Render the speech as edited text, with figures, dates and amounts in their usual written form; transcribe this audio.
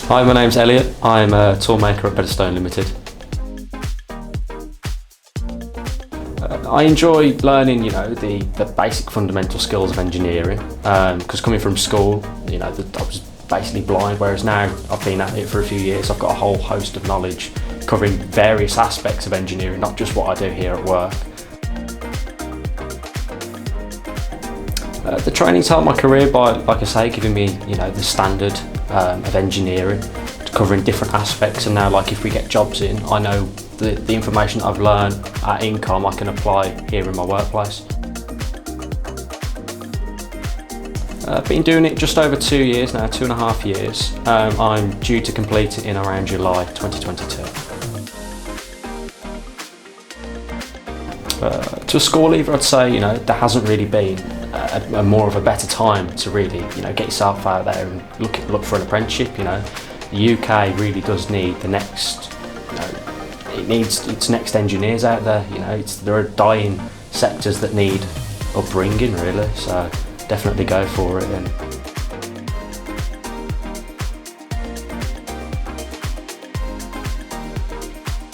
Hi, my name's Elliott. I'm a toolmaker at Bedestone Limited. I enjoy learning, the basic fundamental skills of engineering. Because coming from school, I was basically blind, whereas now I've been at it for a few years. I've got a whole host of knowledge covering various aspects of engineering, not just what I do here at work. The training's helped my career by, like I say, giving me, the standard of engineering, covering different aspects. And now, if we get jobs in, I know the information that I've learned at In-Comm I can apply here in my workplace. I've been doing it just over 2 years now, 2.5 years. I'm due to complete it in around July 2022. To a school leaver, I'd say, there hasn't really been a more of a better time to really, get yourself out there and look for an apprenticeship. The UK really does need the next, it needs its next engineers out there. There are dying sectors that need upbringing really. So definitely go for it. And